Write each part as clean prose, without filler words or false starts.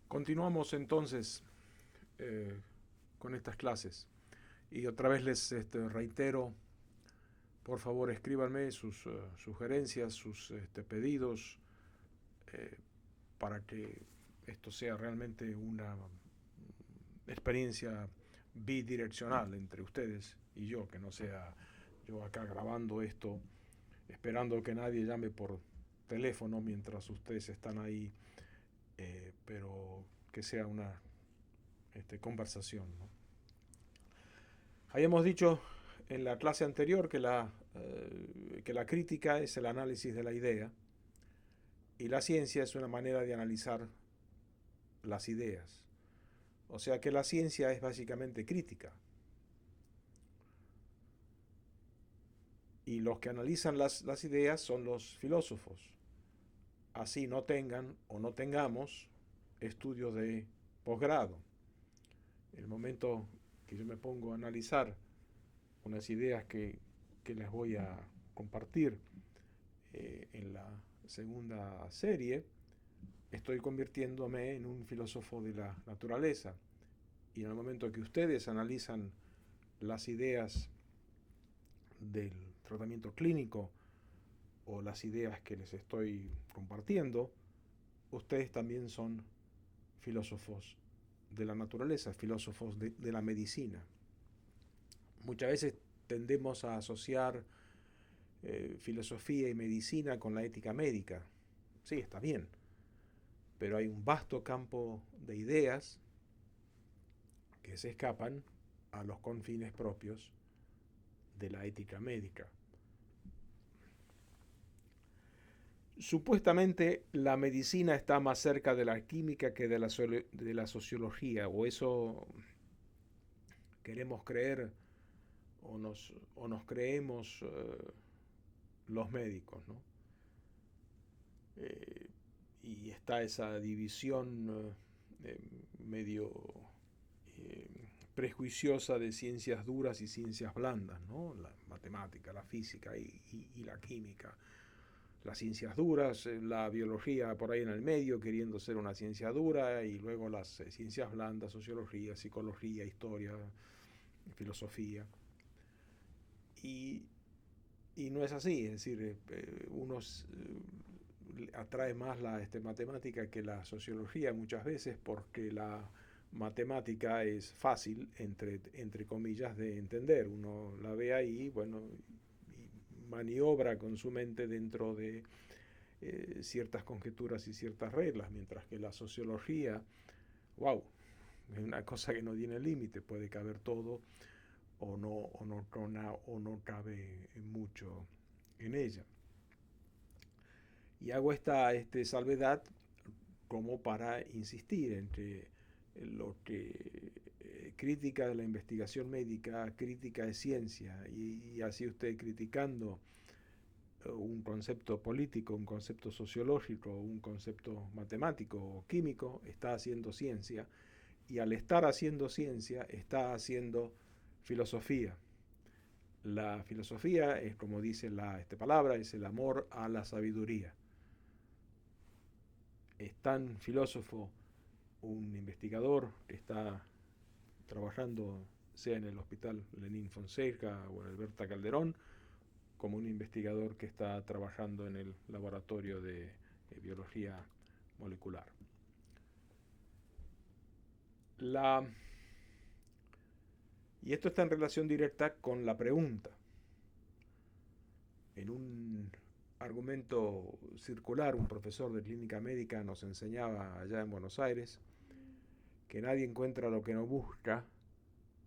Continuamos entonces eh, con estas clases. Y otra vez les reitero, por favor escríbanme sus sugerencias, sus pedidos, eh, para que esto sea realmente una experiencia bidireccional entre ustedes y yo, que no sea yo acá grabando esto, esperando que nadie llame por teléfono mientras ustedes están ahí, pero que sea una conversación, ¿no? Habíamos dicho en la clase anterior que la crítica es el análisis de la idea y la ciencia es una manera de analizar las ideas. O sea que la ciencia es básicamente crítica. Y los que analizan las ideas son los filósofos. Así no tengan o no tengamos estudios de posgrado. En el momento que yo me pongo a analizar unas ideas que les voy a compartir en la segunda serie, estoy convirtiéndome en un filósofo de la naturaleza. Y en el momento que ustedes analizan las ideas del tratamiento clínico o las ideas que les estoy compartiendo, ustedes también son filósofos de la naturaleza, filósofos de la medicina. Muchas veces tendemos a asociar filosofía y medicina con la ética médica. Sí, está bien, pero hay un vasto campo de ideas que se escapan a los confines propios de la ética médica. Supuestamente la medicina está más cerca de la química que de la sociología, o eso queremos creer o nos creemos los médicos, ¿no? Eh, y está esa división medio eh, prejuiciosa de ciencias duras y ciencias blandas, ¿no? La matemática, la física y la química. Las ciencias duras, la biología por ahí en el medio queriendo ser una ciencia dura, y luego las ciencias blandas, sociología, psicología, historia, filosofía. Y, y no es así, es decir, unos atrae más la matemática que la sociología muchas veces, porque la matemática es fácil, entre comillas, de entender. Uno la ve ahí, bueno, y maniobra con su mente dentro de ciertas conjeturas y ciertas reglas, mientras que la sociología, wow, es una cosa que no tiene límite, puede caber todo o no cabe mucho en ella. Y hago esta salvedad como para insistir entre lo que crítica de la investigación médica, crítica de ciencia, y así usted criticando un concepto político, un concepto sociológico, un concepto matemático o químico, está haciendo ciencia, y al estar haciendo ciencia está haciendo filosofía. La filosofía es, como dice esta palabra, es el amor a la sabiduría. Es tan filósofo un investigador que está trabajando, sea en el Hospital Lenín Fonseca o en el Berta Calderón, como un investigador que está trabajando en el laboratorio de biología molecular. La, y esto está en relación directa con la pregunta. En un argumento circular, un profesor de clínica médica nos enseñaba allá en Buenos Aires que nadie encuentra lo que no busca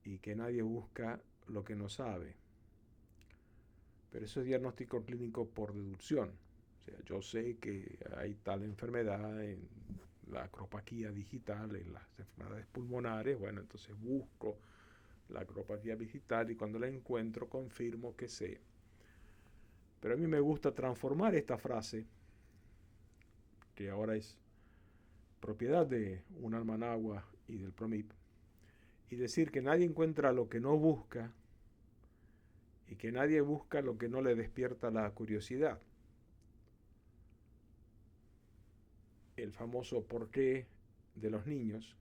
y que nadie busca lo que no sabe. Pero eso es diagnóstico clínico por deducción. O sea, yo sé que hay tal enfermedad en la acropaquía digital, en las enfermedades pulmonares. Bueno, entonces busco la acropaquía digital y cuando la encuentro confirmo que sé. Pero a mí me gusta transformar esta frase, que ahora es propiedad de un Managua y del PROMIP, y decir que nadie encuentra lo que no busca y que nadie busca lo que no le despierta la curiosidad. El famoso por qué de los niños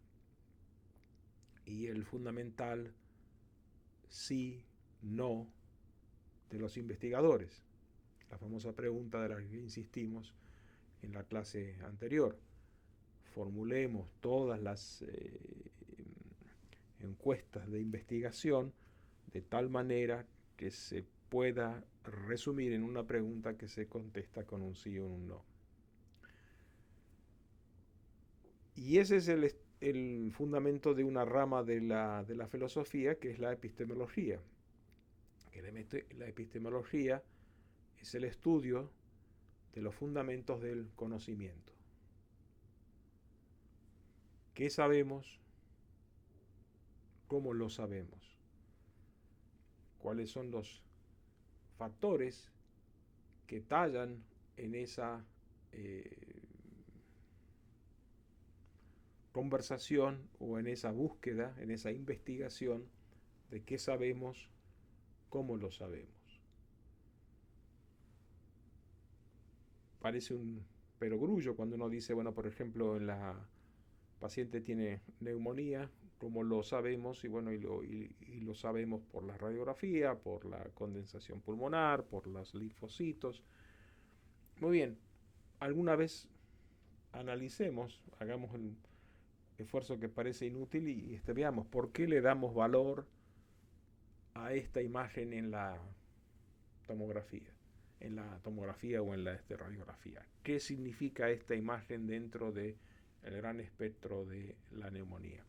y el fundamental sí, no de los investigadores. La famosa pregunta de la que insistimos en la clase anterior. Formulemos todas las encuestas de investigación de tal manera que se pueda resumir en una pregunta que se contesta con un sí o un no. Y ese es el fundamento de una rama de la filosofía que es la epistemología. La epistemología es el estudio de los fundamentos del conocimiento. ¿Qué sabemos? ¿Cómo lo sabemos? ¿Cuáles son los factores que tallan en esa conversación o en esa búsqueda, en esa investigación de qué sabemos, cómo lo sabemos? Parece un perogrullo cuando uno dice, bueno, por ejemplo, en la paciente tiene neumonía, ¿cómo lo sabemos? Y bueno, y lo sabemos por la radiografía, por la condensación pulmonar, por los linfocitos. Muy bien, alguna vez analicemos, hagamos el esfuerzo que parece inútil y veamos por qué le damos valor a esta imagen en la tomografía o en la radiografía. ¿Qué significa esta imagen dentro del gran espectro de la neumonía?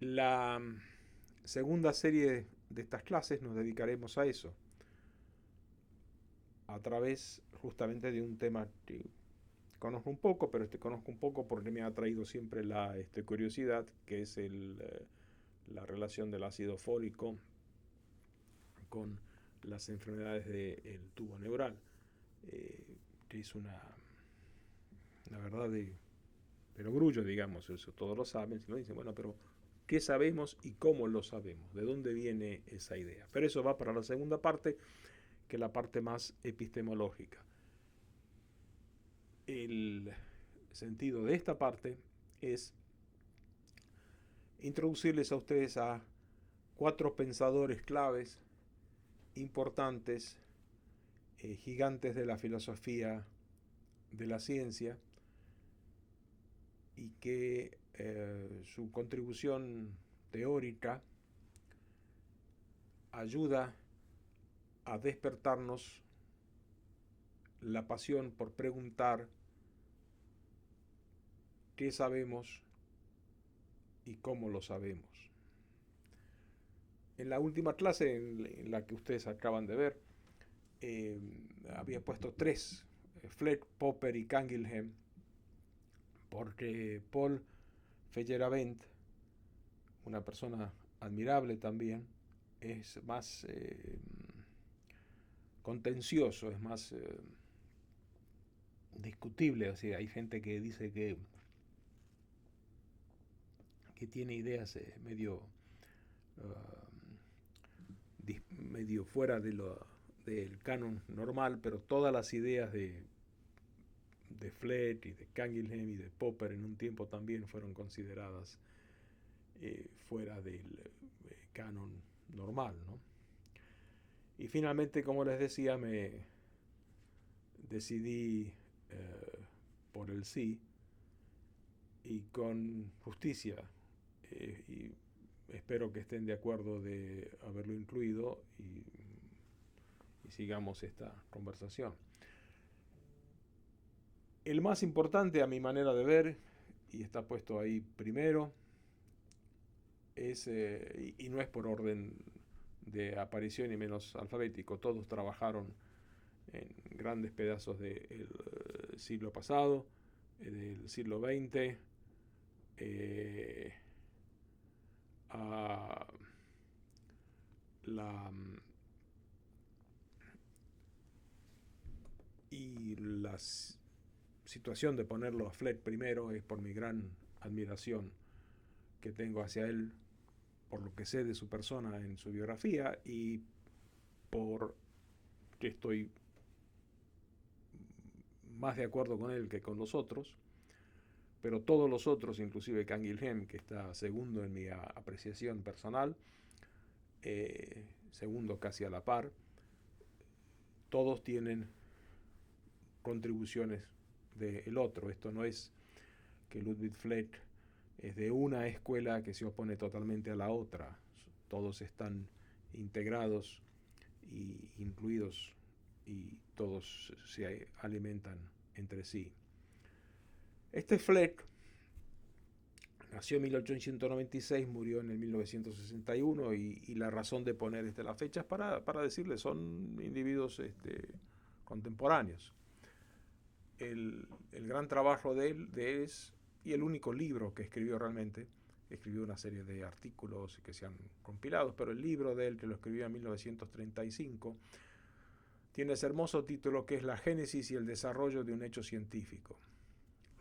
La segunda serie de estas clases nos dedicaremos a eso, a través justamente de un tema que conozco un poco, pero conozco un poco porque me ha traído siempre la curiosidad, que es la relación del ácido fólico con las enfermedades del tubo neural, que es una verdad de perogrullo, digamos, eso todos lo saben, si no dicen, bueno, pero ¿qué sabemos y cómo lo sabemos? ¿De dónde viene esa idea? Pero eso va para la segunda parte, que es la parte más epistemológica. El sentido de esta parte es introducirles a ustedes a 4 pensadores claves importantes, gigantes de la filosofía de la ciencia, y que su contribución teórica ayuda a despertarnos la pasión por preguntar qué sabemos y cómo lo sabemos. En la última clase, en la que ustedes acaban de ver, había puesto 3, Fleck, Popper y Canguilhem, porque Paul Feyerabend, una persona admirable también, es más contencioso, es más discutible. O sea, hay gente que dice que tiene ideas medio fuera del canon normal, pero todas las ideas de Fleck y de Canguilhem y de Popper en un tiempo también fueron consideradas fuera del canon normal, ¿no? Y finalmente, como les decía, me decidí por el sí, y con justicia, y espero que estén de acuerdo de haberlo incluido y sigamos esta conversación. El más importante, a mi manera de ver, y está puesto ahí primero, es, y no es por orden de aparición y menos alfabético, todos trabajaron en grandes pedazos del siglo pasado, del siglo XX, a y la situación de ponerlo a Fleck primero es por mi gran admiración que tengo hacia él, por lo que sé de su persona en su biografía y por que estoy más de acuerdo con él que con los otros, pero todos los otros, inclusive Canguilhem, que está segundo en mi apreciación personal, segundo casi a la par, todos tienen contribuciones del otro. Esto no es que Ludwig Fleck es de una escuela que se opone totalmente a la otra. Todos están integrados y incluidos y todos se alimentan entre sí. Este Fleck nació en 1896, murió en el 1961 y la razón de poner las fechas para decirle son individuos contemporáneos. El gran trabajo de él es, y el único libro que escribió realmente, escribió una serie de artículos que se han compilado, pero el libro de él, que lo escribió en 1935, tiene ese hermoso título que es La génesis y el desarrollo de un hecho científico.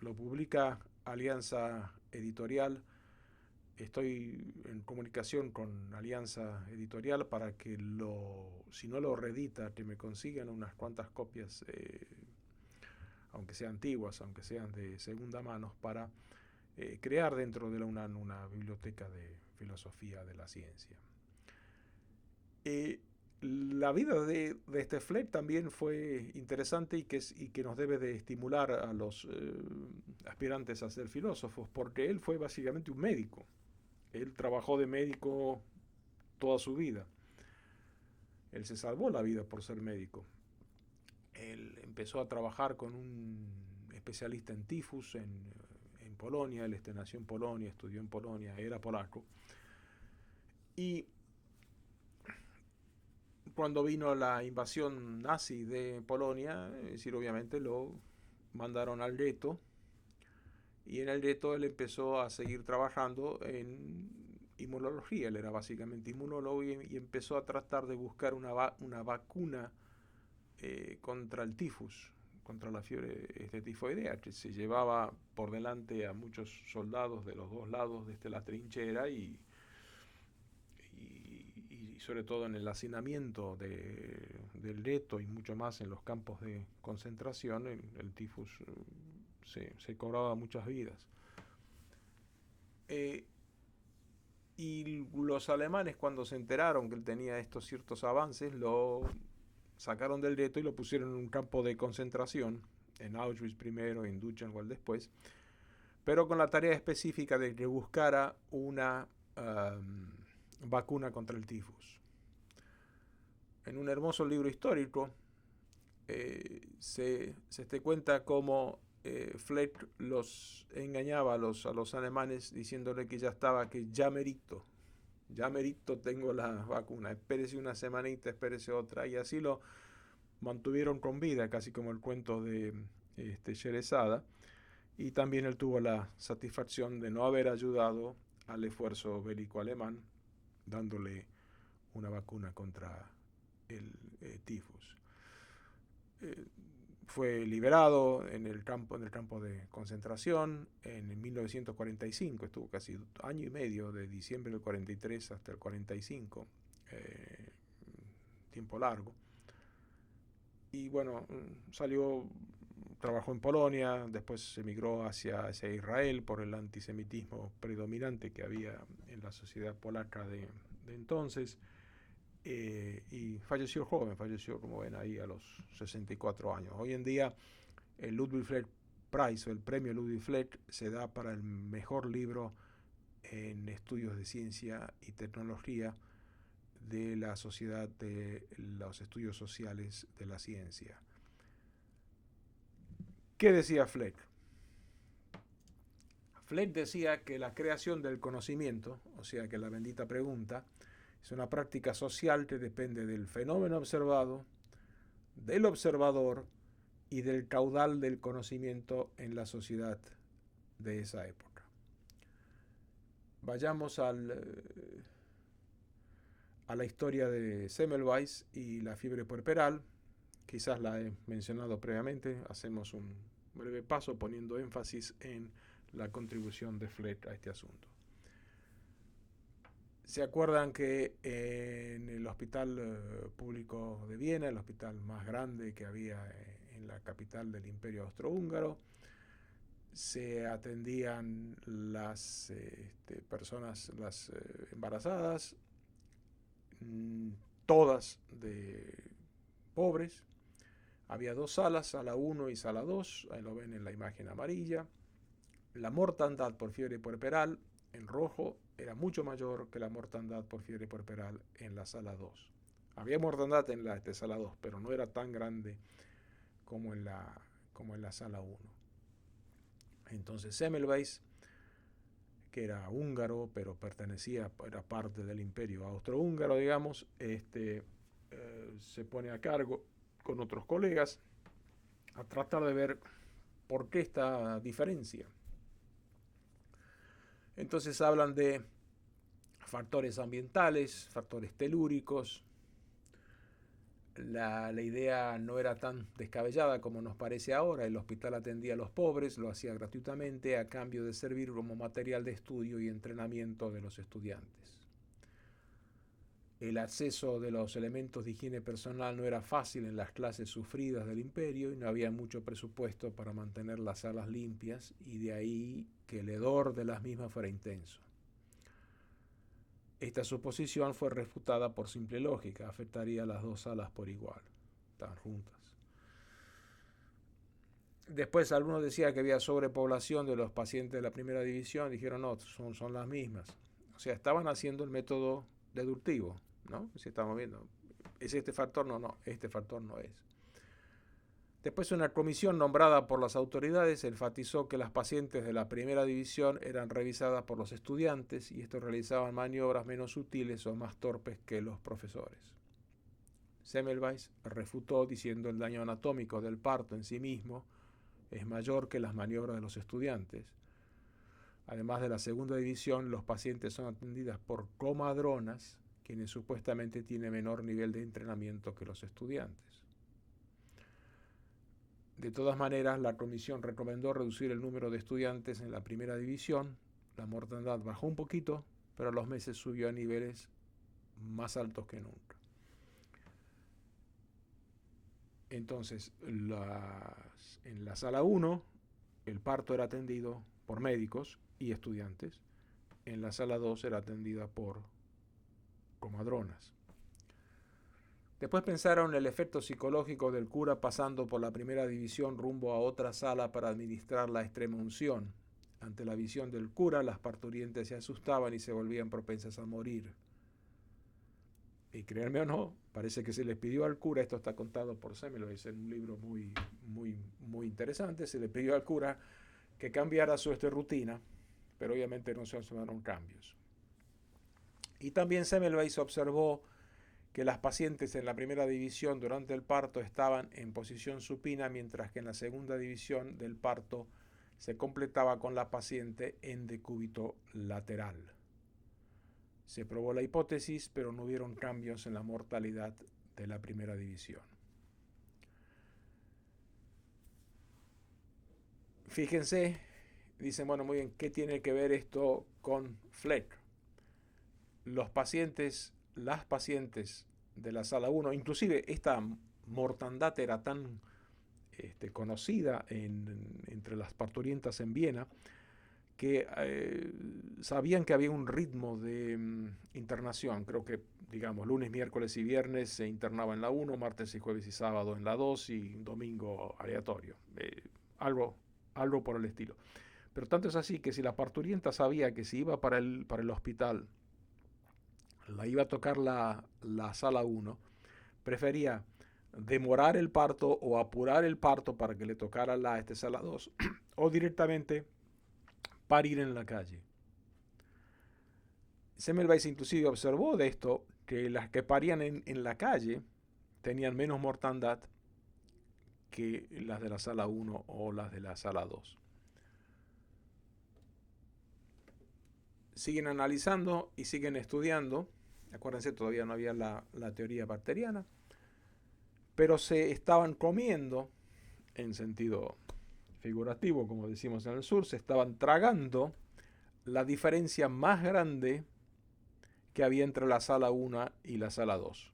Lo publica Alianza Editorial. Estoy en comunicación con Alianza Editorial para que si no lo reedita, que me consigan unas cuantas copias, aunque sean antiguas, aunque sean de segunda mano, para crear dentro de la UNAM una biblioteca de filosofía de la ciencia. La vida de este Fleck también fue interesante y que nos debe de estimular a los aspirantes a ser filósofos, porque él fue básicamente un médico. Él trabajó de médico toda su vida. Él se salvó la vida por ser médico. Él empezó a trabajar con un especialista en tifus en Polonia. Él nació en Polonia, estudió en Polonia, era polaco. Y cuando vino la invasión nazi de Polonia, es decir, obviamente lo mandaron al ghetto. Y en el ghetto él empezó a seguir trabajando en inmunología. Él era básicamente inmunólogo y empezó a tratar de buscar una vacuna contra el tifus, contra la fiebre tifoidea, que se llevaba por delante a muchos soldados de los dos lados de la trinchera y sobre todo en el hacinamiento del ghetto y mucho más en los campos de concentración, el tifus se cobraba muchas vidas. Y los alemanes, cuando se enteraron que él tenía estos ciertos avances, lo sacaron del ghetto y lo pusieron en un campo de concentración, en Auschwitz primero, en Buchenwald después, pero con la tarea específica de que buscara una vacuna contra el tifus. En un hermoso libro histórico se cuenta cómo Fleck los engañaba a los alemanes diciéndole que ya merito tengo la vacuna, espérese una semanita, espérese otra, y así lo mantuvieron con vida, casi como el cuento de Sherezada, y también él tuvo la satisfacción de no haber ayudado al esfuerzo bélico alemán dándole una vacuna contra el tifus. Fue liberado en el campo de concentración en 1945, estuvo casi año y medio, de diciembre del 43 hasta el 45, tiempo largo. Y bueno, trabajó en Polonia, después emigró hacia Israel por el antisemitismo predominante que había en la sociedad polaca de entonces. Y falleció joven, como ven ahí, a los 64 años. Hoy en día el Ludwig Fleck Prize, o el premio Ludwig Fleck, se da para el mejor libro en estudios de ciencia y tecnología de la Sociedad de los Estudios Sociales de la Ciencia. ¿Qué decía Fleck? Fleck decía que la creación del conocimiento, o sea que la bendita pregunta, es una práctica social que depende del fenómeno observado, del observador y del caudal del conocimiento en la sociedad de esa época. Vayamos a la historia de Semmelweis y la fiebre puerperal. Quizás la he mencionado previamente. Hacemos un breve paso poniendo énfasis en la contribución de Fleck a este asunto. ¿Se acuerdan que en el hospital público de Viena, el hospital más grande que había en en la capital del Imperio Austrohúngaro. Se atendían las personas, las embarazadas, todas de pobres. Había 2 salas, sala 1 y sala 2, ahí lo ven en la imagen amarilla. La mortandad por fiebre puerperal en rojo era mucho mayor que la mortandad por fiebre puerperal en la sala 2. Había mortandad en la sala 2, pero no era tan grande como en la sala 1. Entonces Semmelweis, que era húngaro, pero era parte del Imperio Austrohúngaro, digamos, se pone a cargo con otros colegas a tratar de ver por qué esta diferencia. Entonces hablan de factores ambientales, factores telúricos. La idea no era tan descabellada como nos parece ahora. El hospital atendía a los pobres, lo hacía gratuitamente a cambio de servir como material de estudio y entrenamiento de los estudiantes. El acceso de los elementos de higiene personal no era fácil en las clases sufridas del imperio y no había mucho presupuesto para mantener las salas limpias, y de ahí que el hedor de las mismas fuera intenso. Esta suposición fue refutada por simple lógica, afectaría a las 2 salas por igual, estaban juntas. Después algunos decían que había sobrepoblación de los pacientes de la primera división, dijeron no, son las mismas. O sea, estaban haciendo el método deductivo, ¿no? Si estamos viendo, ¿es este factor? No, este factor no es. Después una comisión nombrada por las autoridades enfatizó que las pacientes de la primera división eran revisadas por los estudiantes y estos realizaban maniobras menos sutiles o más torpes que los profesores. Semmelweis refutó diciendo el daño anatómico del parto en sí mismo es mayor que las maniobras de los estudiantes. Además de la segunda división, los pacientes son atendidas por comadronas, quienes supuestamente tienen menor nivel de entrenamiento que los estudiantes. De todas maneras, la comisión recomendó reducir el número de estudiantes en la primera división. La mortandad bajó un poquito, pero a los meses subió a niveles más altos que nunca. Entonces, en la sala 1, el parto era atendido por médicos y estudiantes. En la sala 2 era atendida por comadronas. Después pensaron el efecto psicológico del cura pasando por la primera división rumbo a otra sala para administrar la extrema unción. Ante la visión del cura, las parturientes se asustaban y se volvían propensas a morir. Y créanme o no, parece que se le pidió al cura, esto está contado por Semmelweis en un libro muy interesante, se le pidió al cura que cambiara su rutina, pero obviamente no se observaron cambios. Y también Semmelweis observó que las pacientes en la primera división durante el parto estaban en posición supina, mientras que en la segunda división del parto se completaba con la paciente en decúbito lateral. Se probó la hipótesis, pero no hubieron cambios en la mortalidad de la primera división. Fíjense, dicen, bueno, muy bien, ¿qué tiene que ver esto con Fleck? Las pacientes de la sala 1, inclusive esta mortandad era tan conocida entre las parturientas en Viena, que sabían que había un ritmo de internación. Creo que, digamos, lunes, miércoles y viernes se internaba en la 1, martes y jueves y sábado en la 2 y domingo aleatorio. Algo por el estilo. Pero tanto es así que si la parturienta sabía que si iba para el hospital la iba a tocar la sala 1, prefería demorar el parto o apurar el parto para que le tocara la sala 2 o directamente parir en la calle. Semmelweis inclusive observó de esto que las que parían en la calle tenían menos mortandad que las de la sala 1 o las de la sala 2. Siguen analizando y siguen estudiando. Acuérdense, todavía no había la teoría bacteriana, pero se estaban comiendo, en sentido figurativo, como decimos en el sur, se estaban tragando la diferencia más grande que había entre la sala 1 y la sala 2.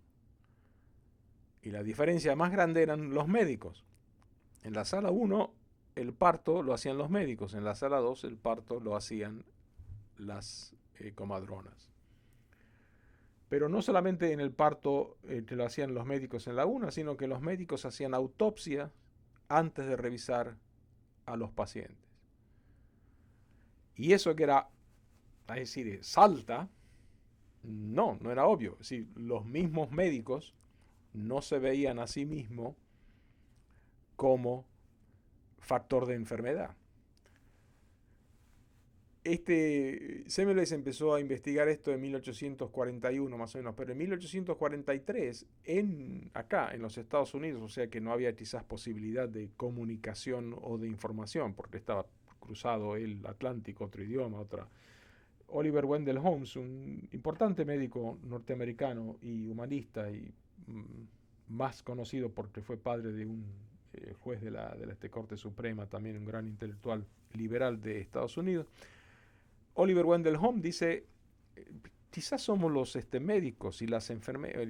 Y la diferencia más grande eran los médicos. En la sala 1 el parto lo hacían los médicos, en la sala 2 el parto lo hacían las comadronas. Pero no solamente en el parto que lo hacían los médicos en la 1, sino que los médicos hacían autopsia antes de revisar a los pacientes. Y eso que era, es decir, Salta, no era obvio. Es decir, los mismos médicos no se veían a sí mismos como factor de enfermedad. Semmelweis empezó a investigar esto en 1841 más o menos, pero en 1843 acá en los Estados Unidos, o sea que no había quizás posibilidad de comunicación o de información porque estaba cruzado el Atlántico, otro idioma, otra. Oliver Wendell Holmes, un importante médico norteamericano y humanista y más conocido porque fue padre de un juez de la Corte Suprema, también un gran intelectual liberal de Estados Unidos. Oliver Wendell Holmes dice, quizás somos los médicos y las enfermeras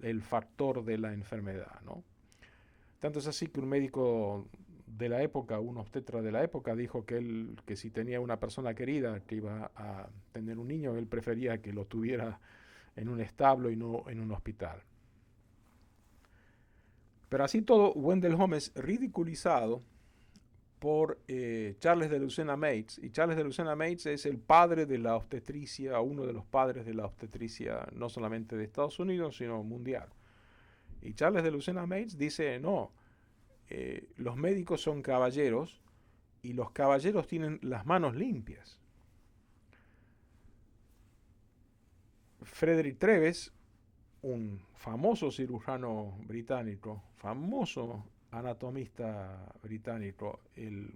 el factor de la enfermedad, ¿no? Tanto es así que un médico de la época, un obstetra de la época, dijo que si tenía una persona querida que iba a tener un niño, él prefería que lo tuviera en un establo y no en un hospital. Pero así todo, Wendell Holmes es ridiculizado por Charles de Lucena-Mates, y Charles de Lucena-Mates es el padre de la obstetricia, uno de los padres de la obstetricia, no solamente de Estados Unidos, sino mundial. Y Charles de Lucena-Mates dice, no, los médicos son caballeros y los caballeros tienen las manos limpias. Frederick Treves, un famoso cirujano británico, famoso anatomista británico, el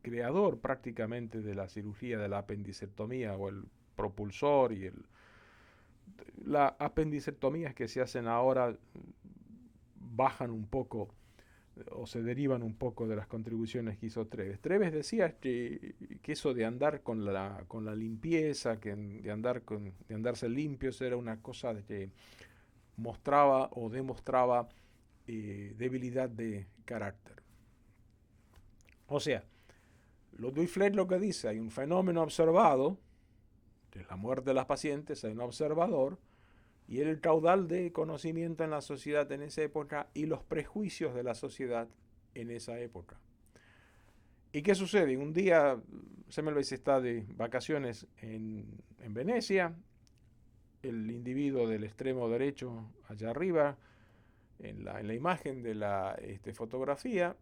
creador prácticamente de la cirugía de la apendicectomía o el propulsor y las apendicectomías que se hacen ahora bajan un poco o se derivan un poco de las contribuciones que hizo Treves. Treves decía que eso de andar con la limpieza, de andarse limpios era una cosa que mostraba o demostraba debilidad de carácter. O sea, Ludwig Fleck lo que dice, hay un fenómeno observado, que es la muerte de las pacientes, hay un observador, y el caudal de conocimiento en la sociedad en esa época y los prejuicios de la sociedad en esa época. ¿Y qué sucede? Un día Semmelweis está de vacaciones en Venecia, el individuo del extremo derecho allá arriba, en la imagen de la fotografía,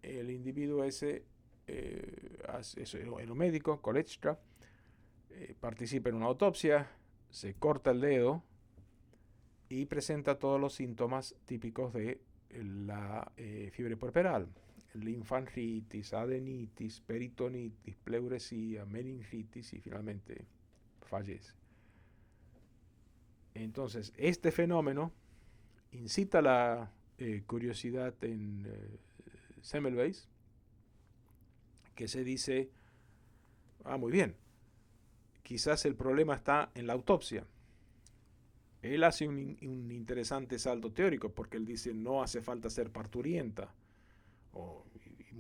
el individuo ese es un médico, Kolechka, participa en una autopsia, se corta el dedo y presenta todos los síntomas típicos de la fiebre puerperal: linfangitis, adenitis, peritonitis, pleuresía, meningitis y finalmente fallece. Entonces, este fenómeno incita la curiosidad en Semmelweis, que se dice, muy bien, quizás el problema está en la autopsia. Él hace un interesante salto teórico porque él dice no hace falta ser parturienta, y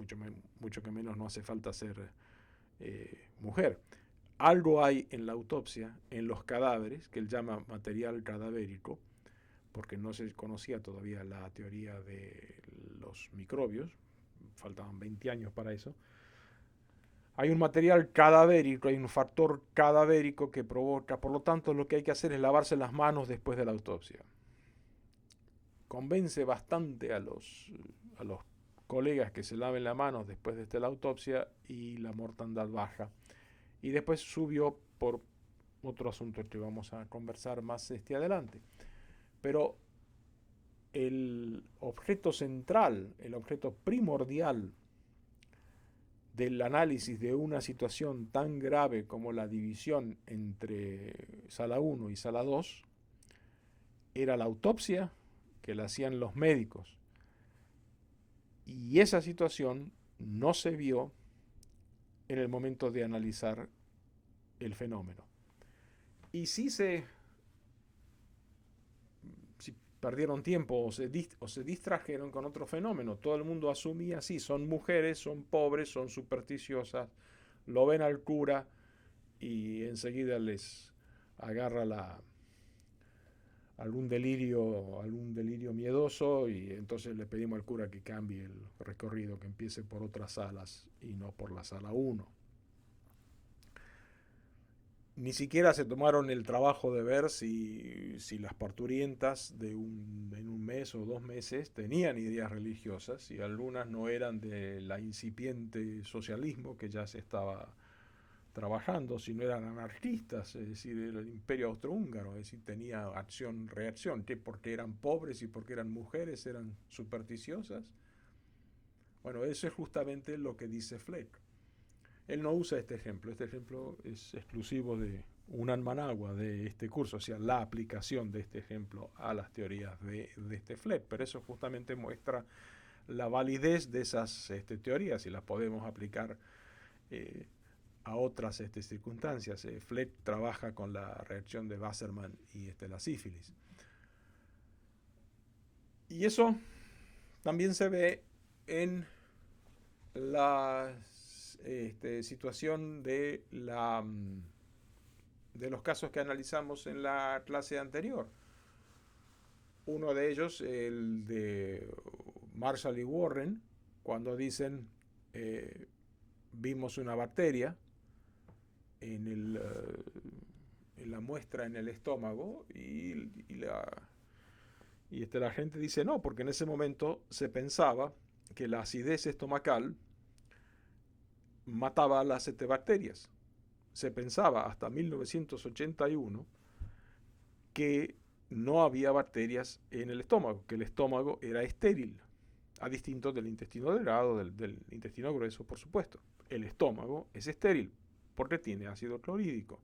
mucho que menos no hace falta ser mujer. Algo hay en la autopsia, en los cadáveres, que él llama material cadavérico, porque no se conocía todavía la teoría de los microbios, faltaban 20 años para eso. Hay un material cadavérico, hay un factor cadavérico que provoca, por lo tanto lo que hay que hacer es lavarse las manos después de la autopsia. Convence bastante a los colegas que se laven las manos después de la autopsia y la mortandad baja. Y después subió por otro asunto que vamos a conversar más adelante. Pero el objeto central, el objeto primordial del análisis de una situación tan grave como la división entre sala 1 y sala 2 era la autopsia que la hacían los médicos. Y esa situación no se vio en el momento de analizar el fenómeno. Y si perdieron tiempo o se distrajeron con otro fenómeno. Todo el mundo asumía, sí, son mujeres, son pobres, son supersticiosas, lo ven al cura y enseguida les agarra algún delirio miedoso y entonces le pedimos al cura que cambie el recorrido, que empiece por otras salas y no por la sala 1. Ni siquiera se tomaron el trabajo de ver si las parturientas en un mes o 2 meses tenían ideas religiosas y algunas no eran de la incipiente socialismo que ya se estaba trabajando, sino eran anarquistas, es decir, el imperio austrohúngaro, es decir, tenía acción-reacción, que porque eran pobres y porque eran mujeres eran supersticiosas. Bueno, eso es justamente lo que dice Fleck. Él no usa este ejemplo es exclusivo de Unan Managua, de este curso, o sea, la aplicación de este ejemplo a las teorías de este Fleck, pero eso justamente muestra la validez de esas teorías y las podemos aplicar a otras circunstancias. Fleck trabaja con la reacción de Wassermann y la sífilis. Y eso también se ve en la situación de los casos que analizamos en la clase anterior. Uno de ellos, el de Marshall y Warren, cuando dicen vimos una bacteria en la muestra en el estómago y la gente dice no, porque en ese momento se pensaba que la acidez estomacal mataba a las bacterias. Se pensaba hasta 1981 que no había bacterias en el estómago, que el estómago era estéril, a distinto del intestino delgado, del intestino grueso, por supuesto. El estómago es estéril porque tiene ácido clorhídrico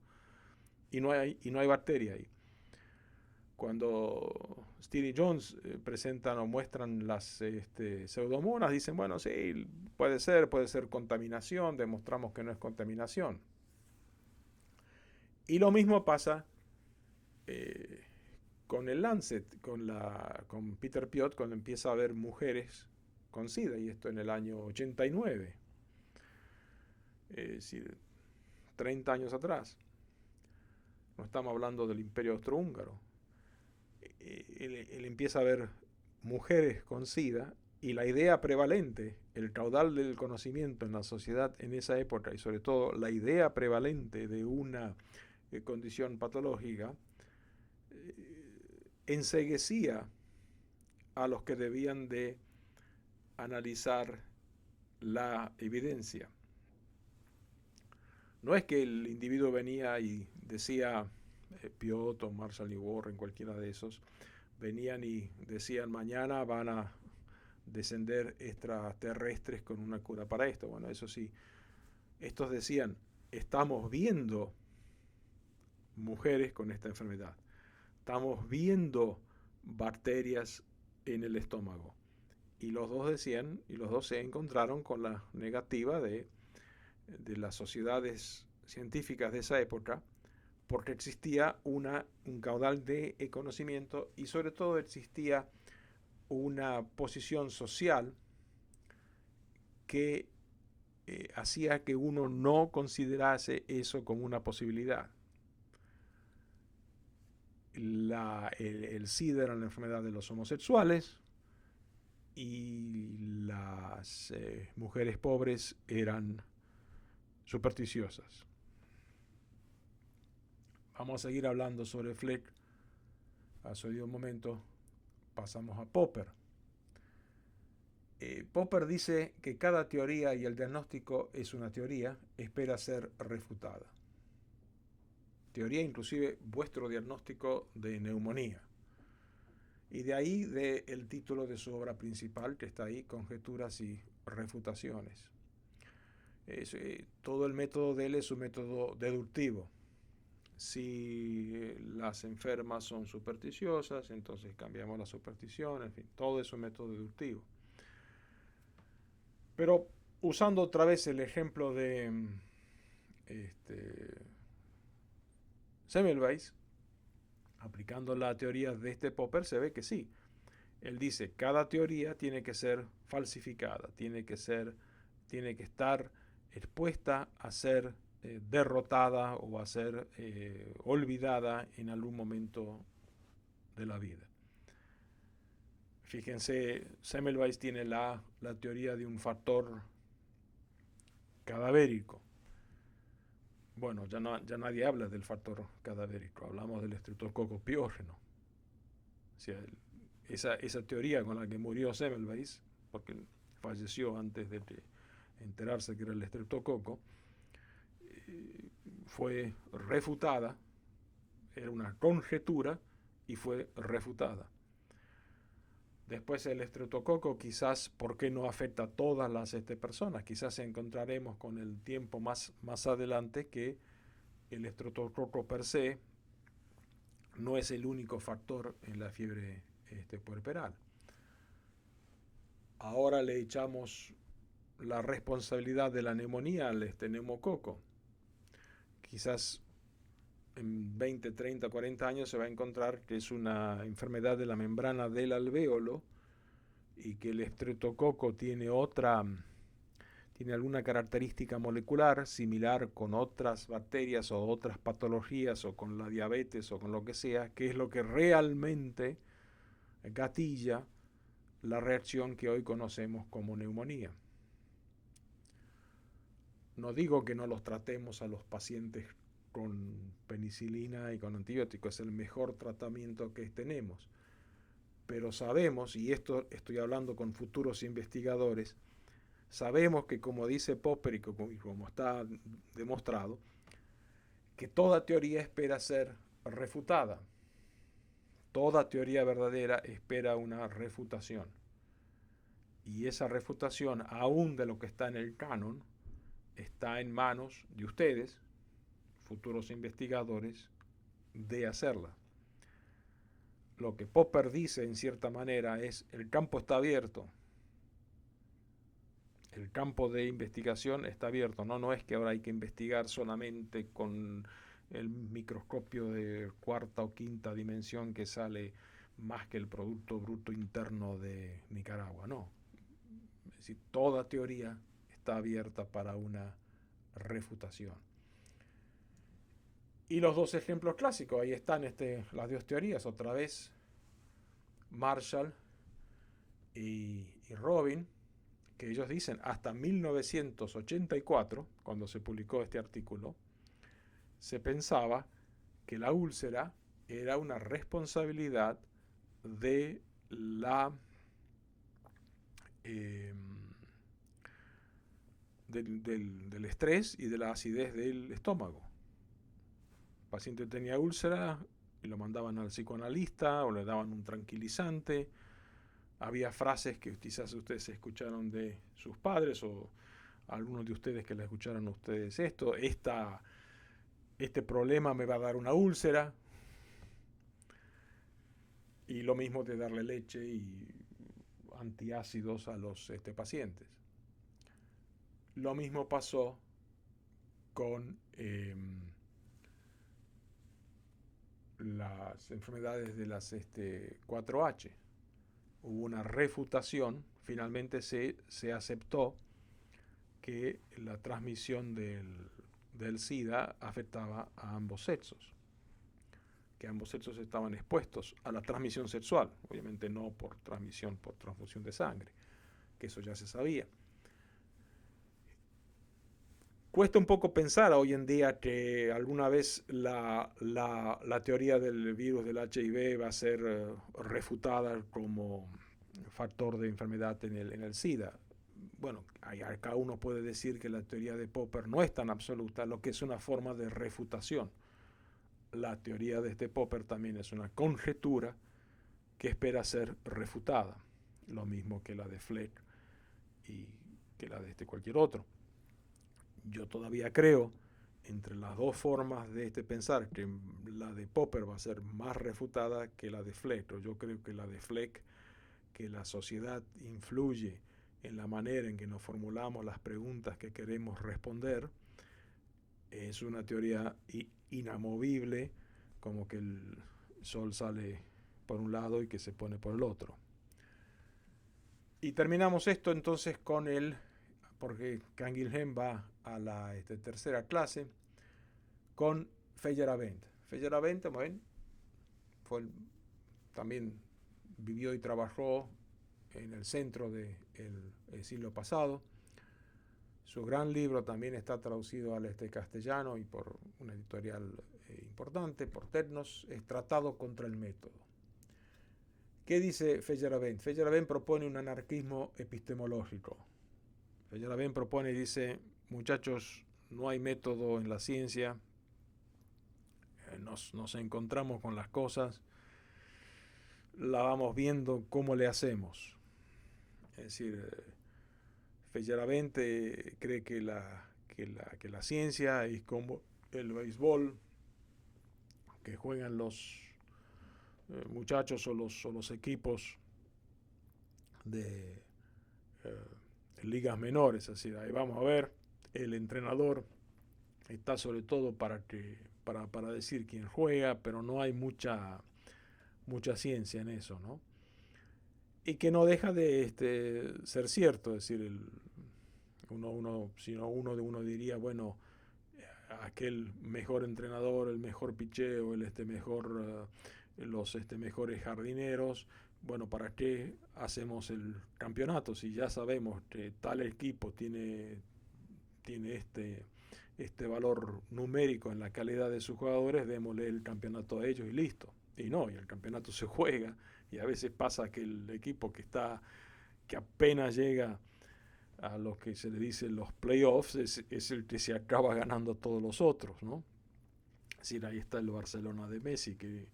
y no hay bacteria ahí. Cuando Steele y Jones presentan o muestran las pseudomonas, dicen, bueno, sí, puede ser contaminación, demostramos que no es contaminación. Y lo mismo pasa con el Lancet, con Peter Piot, cuando empieza a haber mujeres con SIDA, y esto en el año 89, es decir, 30 años atrás. No estamos hablando del Imperio Austrohúngaro. Él empieza a ver mujeres con SIDA y la idea prevalente, el caudal del conocimiento en la sociedad en esa época y sobre todo la idea prevalente de una condición patológica enceguecía a los que debían de analizar la evidencia. No es que el individuo venía y decía, Piot o Marshall y Warren, cualquiera de esos, venían y decían mañana van a descender extraterrestres con una cura para esto. Bueno, eso sí, estos decían, estamos viendo mujeres con esta enfermedad, estamos viendo bacterias en el estómago. Y los dos decían, y los dos se encontraron con la negativa de las sociedades científicas de esa época, porque existía un caudal de conocimiento y sobre todo existía una posición social que hacía que uno no considerase eso como una posibilidad. El SIDA era la enfermedad de los homosexuales y las mujeres pobres eran supersticiosas. Vamos a seguir hablando sobre Fleck. Hace un momento pasamos a Popper. Popper dice que cada teoría y el diagnóstico es una teoría, espera ser refutada. Teoría inclusive vuestro diagnóstico de neumonía. Y de ahí el título de su obra principal, que está ahí, Conjeturas y refutaciones. Todo el método de él es un método deductivo. Si las enfermas son supersticiosas, entonces cambiamos la superstición, en fin, todo es un método deductivo. Pero usando otra vez el ejemplo de Semmelweis, Aplicando la teoría de este Popper se ve que sí. Él dice, cada teoría tiene que ser falsificada, tiene que estar expuesta a ser derrotada o a ser olvidada en algún momento de la vida. Fíjense, Semmelweis tiene la teoría de un factor cadavérico. Bueno, ya nadie habla del factor cadavérico, hablamos del estreptococo piógeno. O sea, esa teoría con la que murió Semmelweis, porque falleció antes de enterarse que era el estreptococo, fue refutada, era una conjetura y fue refutada. Después el estreptococo quizás, ¿por qué no afecta a todas las personas? Quizás encontraremos con el tiempo más adelante que el estreptococo per se no es el único factor en la fiebre puerperal. Ahora le echamos la responsabilidad de la neumonía al neumococo. Quizás en 20, 30, 40 años se va a encontrar que es una enfermedad de la membrana del alvéolo y que el estreptococo tiene alguna característica molecular similar con otras bacterias o otras patologías o con la diabetes o con lo que sea, que es lo que realmente gatilla la reacción que hoy conocemos como neumonía. No digo que no los tratemos a los pacientes con penicilina y con antibióticos, es el mejor tratamiento que tenemos. Pero sabemos, y esto estoy hablando con futuros investigadores, sabemos que como dice Popper y como está demostrado, que toda teoría espera ser refutada. Toda teoría verdadera espera una refutación. Y esa refutación, aún de lo que está en el canon, está en manos de ustedes, futuros investigadores, de hacerla. Lo que Popper dice en cierta manera es, el campo está abierto. El campo de investigación está abierto. No es que ahora hay que investigar solamente con el microscopio de cuarta o quinta dimensión que sale más que el Producto Bruto Interno de Nicaragua. No. Es decir, toda teoría está abierta para una refutación. Y los dos ejemplos clásicos, ahí están las dos teorías, otra vez Marshall y Robin, que ellos dicen hasta 1984, cuando se publicó este artículo, se pensaba que la úlcera era una responsabilidad de del estrés y de la acidez del estómago. El paciente tenía úlcera y lo mandaban al psicoanalista o le daban un tranquilizante. Había frases que quizás ustedes escucharon de sus padres o algunos de ustedes que le escucharon a ustedes este problema me va a dar una úlcera. Y lo mismo de darle leche y antiácidos a los pacientes. Lo mismo pasó con las enfermedades de las 4H. Hubo una refutación, finalmente se aceptó que la transmisión del SIDA afectaba a ambos sexos, que ambos sexos estaban expuestos a la transmisión sexual, obviamente no por transmisión por transfusión de sangre, que eso ya se sabía. Cuesta un poco pensar hoy en día que alguna vez la teoría del virus del HIV va a ser refutada como factor de enfermedad en el SIDA. Bueno, acá uno puede decir que la teoría de Popper no es tan absoluta, lo que es una forma de refutación. La teoría de Popper también es una conjetura que espera ser refutada, lo mismo que la de Fleck y que la de cualquier otro. Yo todavía creo, entre las dos formas de pensar, que la de Popper va a ser más refutada que la de Fleck. Yo creo que la de Fleck, que la sociedad influye en la manera en que nos formulamos las preguntas que queremos responder, es una teoría inamovible, como que sol sale por un lado y que se pone por el otro. Y terminamos esto entonces con porque Canguilhem va a la tercera clase, con Feyerabend. Feyerabend también también vivió y trabajó en el centro del siglo pasado. Su gran libro también está traducido al castellano y por una editorial importante, por Ternos, es Tratado contra el Método. ¿Qué dice Feyerabend? Feyerabend propone un anarquismo epistemológico. Feyerabend propone y dice, muchachos, no hay método en la ciencia, nos encontramos con las cosas, la vamos viendo cómo le hacemos. Es decir, Feyerabend cree que la ciencia es como el béisbol, que juegan los muchachos o los equipos de ligas menores. Es decir, ahí vamos a ver, el entrenador está sobre todo para decir quién juega, pero no hay mucha ciencia en eso, ¿no? Y que no deja de ser cierto. Es decir, uno diría, bueno, aquel mejor entrenador, el mejor picheo, los mejores jardineros, bueno, ¿para qué hacemos el campeonato? Si ya sabemos que tal equipo tiene este valor numérico en la calidad de sus jugadores, démosle el campeonato a ellos y listo. Y no, y el campeonato se juega, y a veces pasa que el equipo que apenas llega a los que se le dicen los playoffs es el que se acaba ganando a todos los otros, ¿no? Es decir, ahí está el Barcelona de Messi, que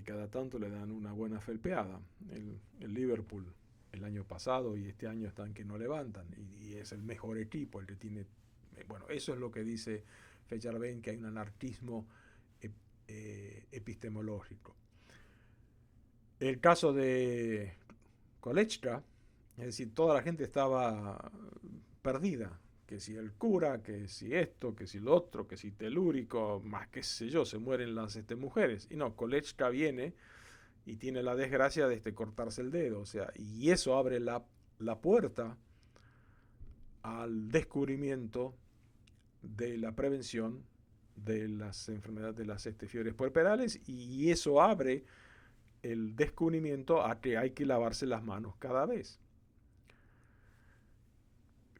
cada tanto le dan una buena felpeada. El Liverpool el año pasado y este año están que no levantan, y es el mejor equipo, el que tiene... Bueno, eso es lo que dice Feyerabend, que hay un anarquismo epistemológico. El caso de Kolechka, es decir, toda la gente estaba perdida, que si el cura, que si esto, que si lo otro, que si telúrico, más qué sé yo, se mueren las mujeres. Y no, Kolechka viene y tiene la desgracia de cortarse el dedo, o sea, y eso abre la puerta al descubrimiento de la prevención de las enfermedades de las fiebres puerperales, y eso abre el descubrimiento a que hay que lavarse las manos cada vez.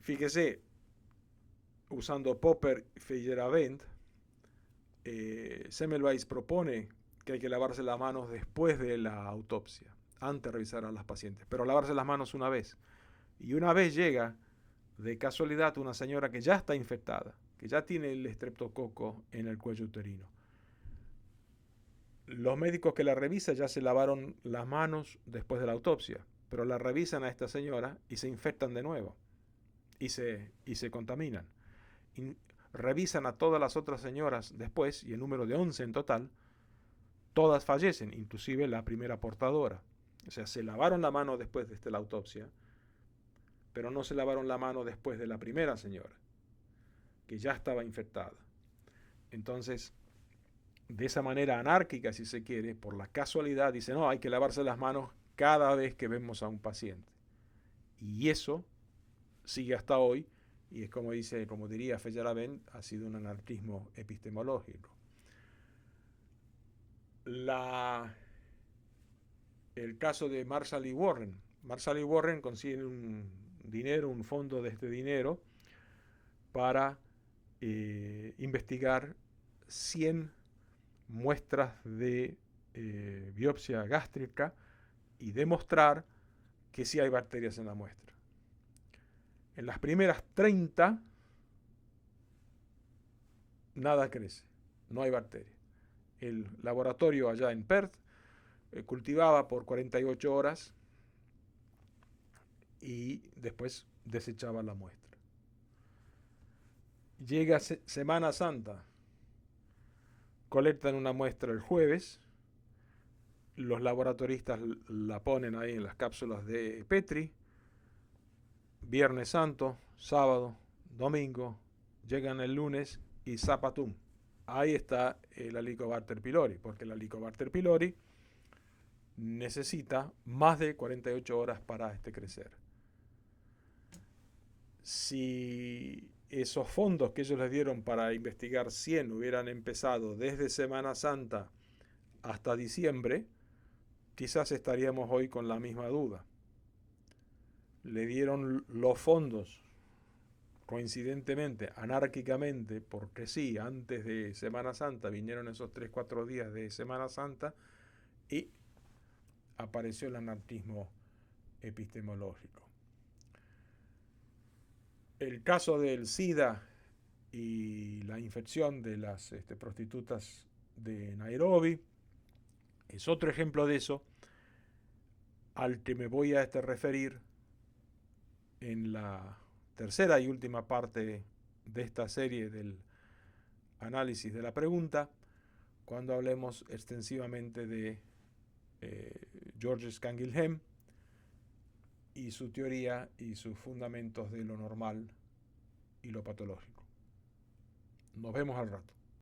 Fíjese, usando Popper y Feyerabend, Semmelweis propone que hay que lavarse las manos después de la autopsia, antes de revisar a las pacientes, pero lavarse las manos una vez. Y una vez llega de casualidad una señora que ya está infectada, que ya tiene el estreptococo en el cuello uterino. Los médicos que la revisan ya se lavaron las manos después de la autopsia, pero la revisan a esta señora y se infectan de nuevo y se contaminan. Y revisan a todas las otras señoras después, y el número de 11 en total, todas fallecen, inclusive la primera portadora. O sea, se lavaron la mano después de la autopsia, pero no se lavaron la mano después de la primera señora, que ya estaba infectada. Entonces, de esa manera anárquica, si se quiere, por la casualidad, dice, no, hay que lavarse las manos cada vez que vemos a un paciente. Y eso sigue hasta hoy, y es como diría Feyerabend, ha sido un anarquismo epistemológico. El caso de Marshall y Warren. Marshall y Warren consiguen un fondo de este dinero para investigar 100 muestras de biopsia gástrica y demostrar que sí hay bacterias en la muestra. En las primeras 30, nada crece, no hay bacterias. El laboratorio allá en Perth cultivaba por 48 horas y después desechaba la muestra. Llega Semana Santa, colectan una muestra el jueves, los laboratoristas la ponen ahí en las cápsulas de Petri, Viernes Santo, sábado, domingo, llegan el lunes y zapatum, ahí está el Helicobacter pylori, porque el Helicobacter pylori necesita más de 48 horas para crecer. Si esos fondos que ellos les dieron para investigar 100 hubieran empezado desde Semana Santa hasta diciembre, quizás estaríamos hoy con la misma duda. Le dieron los fondos coincidentemente, anárquicamente, porque sí, antes de Semana Santa vinieron esos 3-4 días de Semana Santa y apareció el anarquismo epistemológico. El caso del SIDA y la infección de las prostitutas de Nairobi es otro ejemplo de eso, al que me voy a referir en la tercera y última parte de esta serie del análisis de la pregunta, cuando hablemos extensivamente de George Scangilhem y su teoría y sus fundamentos de lo normal y lo patológico. Nos vemos al rato.